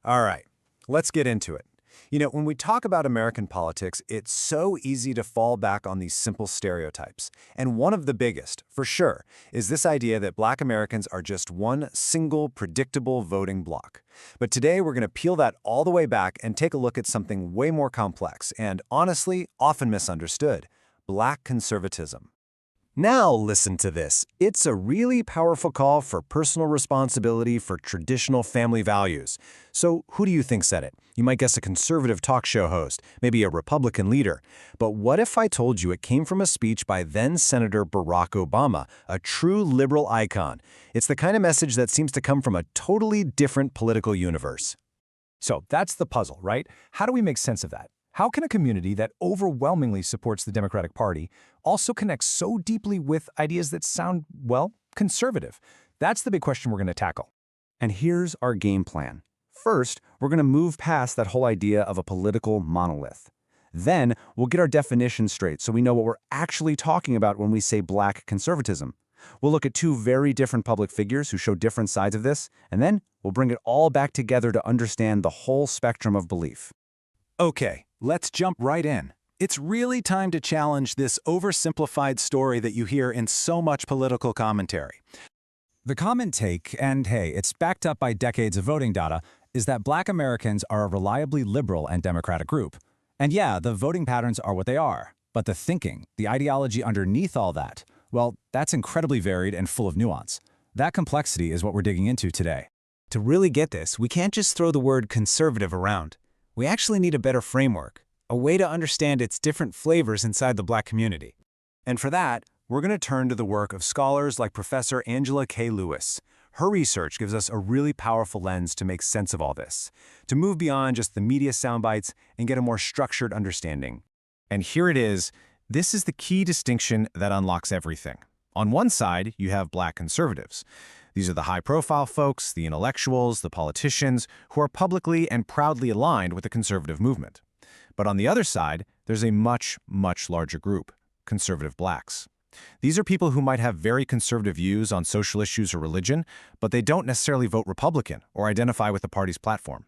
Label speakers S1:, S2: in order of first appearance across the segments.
S1: All right, let's get into it. When we talk about American politics, it's so easy to fall back on these simple stereotypes. And one of the biggest, for sure, is this idea that Black Americans are just one single, predictable voting bloc. But today, we're going to peel that all the way back and take a look at something way more complex and, honestly, often misunderstood: Black conservatism. Now listen to this. It's a really powerful call for personal responsibility for traditional family values. So who do you think said it? You might guess a conservative talk show host, maybe a Republican leader. But what if I told you it came from a speech by then-Senator Barack Obama, a true liberal icon? It's the kind of message that seems to come from a totally different political universe.
S2: So that's the puzzle, right? How do we make sense of that? How can a community that overwhelmingly supports the Democratic Party also connect so deeply with ideas that sound, well, conservative? That's the big question we're going to tackle.
S3: And here's our game plan. First, we're going to move past that whole idea of a political monolith. Then, we'll get our definition straight so we know what we're actually talking about when we say Black conservatism. We'll look at two very different public figures who show different sides of this, and then we'll bring it all back together to understand the whole spectrum of belief.
S1: Okay, let's jump right in. It's really time to challenge this oversimplified story that you hear in so much political commentary.
S2: The common take, and hey, it's backed up by decades of voting data, is that Black Americans are a reliably liberal and democratic group. And yeah, the voting patterns are what they are. But the thinking, the ideology underneath all that, well, that's incredibly varied and full of nuance. That complexity is what we're digging into today.
S4: To really get this, we can't just throw the word conservative around. We actually need a better framework, a way to understand its different flavors inside the Black community.
S1: And for that, we're going to turn to the work of scholars like Professor Angela K. Lewis. Her research gives us a really powerful lens to make sense of all this, to move beyond just the media soundbites and get a more structured understanding. And here it is. This is the key distinction that unlocks everything. On one side, you have Black conservatives. These are the high-profile folks, the intellectuals, the politicians, who are publicly and proudly aligned with the conservative movement. But on the other side, there's a much, much larger group: conservative Blacks. These are people who might have very conservative views on social issues or religion, but they don't necessarily vote Republican or identify with the party's platform.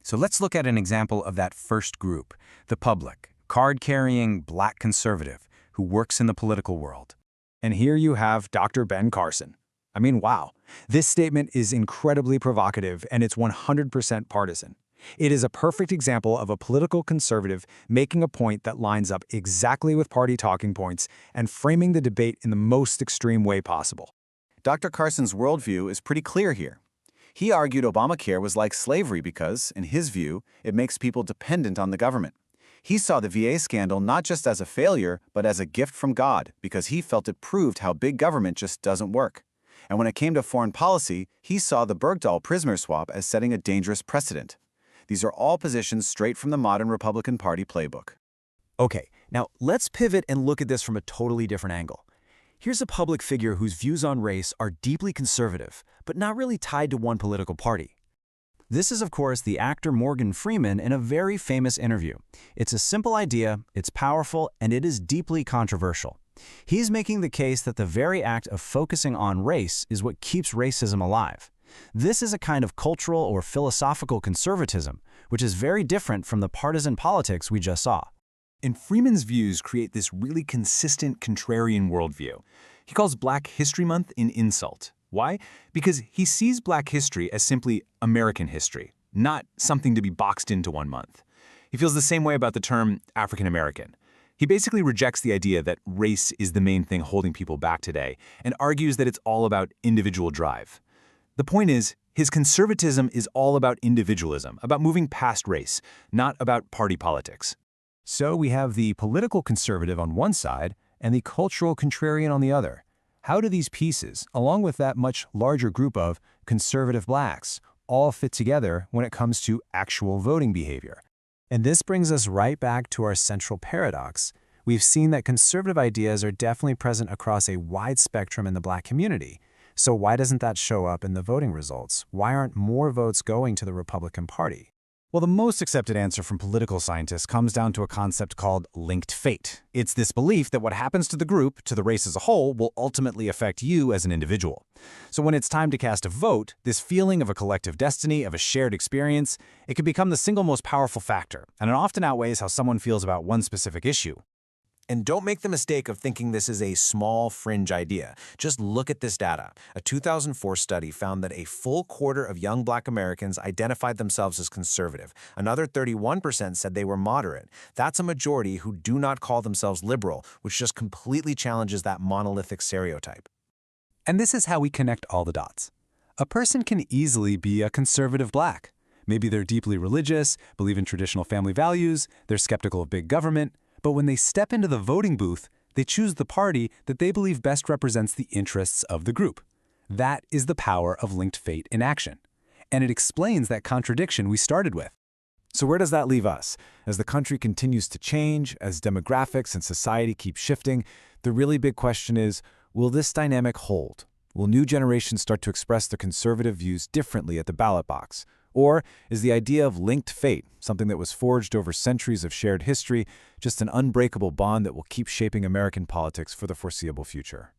S4: So let's look at an example of that first group, the public, card-carrying Black conservative who works in the political world.
S2: And here you have Dr. Ben Carson. I mean, wow. This statement is incredibly provocative, and it's 100% partisan. It is a perfect example of a political conservative making a point that lines up exactly with party talking points and framing the debate in the most extreme way possible.
S3: Dr. Carson's worldview is pretty clear here. He argued Obamacare was like slavery because, in his view, it makes people dependent on the government. He saw the VA scandal not just as a failure, but as a gift from God, because he felt it proved how big government just doesn't work. And when it came to foreign policy, he saw the Bergdahl-Prisoner swap as setting a dangerous precedent. These are all positions straight from the modern Republican Party playbook.
S4: Okay, now let's pivot and look at this from a totally different angle. Here's a public figure whose views on race are deeply conservative, but not really tied to one political party. This is, of course, the actor Morgan Freeman in a very famous interview. It's a simple idea, it's powerful, and it is deeply controversial. He's making the case that the very act of focusing on race is what keeps racism alive. This is a kind of cultural or philosophical conservatism, which is very different from the partisan politics we just saw.
S1: And Freeman's views create this really consistent contrarian worldview. He calls Black History Month an insult. Why? Because he sees Black history as simply American history, not something to be boxed into one month. He feels the same way about the term African American. He basically rejects the idea that race is the main thing holding people back today and argues that it's all about individual drive. The point is, his conservatism is all about individualism, about moving past race, not about party politics.
S2: So we have the political conservative on one side and the cultural contrarian on the other. How do these pieces, along with that much larger group of conservative Blacks, all fit together when it comes to actual voting behavior? And this brings us right back to our central paradox. We've seen that conservative ideas are definitely present across a wide spectrum in the Black community. So why doesn't that show up in the voting results? Why aren't more votes going to the Republican Party?
S3: Well, the most accepted answer from political scientists comes down to a concept called linked fate. It's this belief that what happens to the group, to the race as a whole, will ultimately affect you as an individual. So when it's time to cast a vote, this feeling of a collective destiny, of a shared experience, it can become the single most powerful factor, and it often outweighs how someone feels about one specific issue.
S4: And don't make the mistake of thinking this is a small fringe idea. Just look at this data. A 2004 study found that a full quarter of young Black Americans identified themselves as conservative. Another 31% said they were moderate. That's a majority who do not call themselves liberal, which just completely challenges that monolithic stereotype.
S1: And this is how we connect all the dots. A person can easily be a conservative Black. Maybe they're deeply religious, believe in traditional family values, they're skeptical of big government, but when they step into the voting booth, they choose the party that they believe best represents the interests of the group. That is the power of linked fate in action. And it explains that contradiction we started with.
S3: So where does that leave us? As the country continues to change, as demographics and society keep shifting, the really big question is, will this dynamic hold? Will new generations start to express their conservative views differently at the ballot box? Or is the idea of linked fate, something that was forged over centuries of shared history, just an unbreakable bond that will keep shaping American politics for the foreseeable future?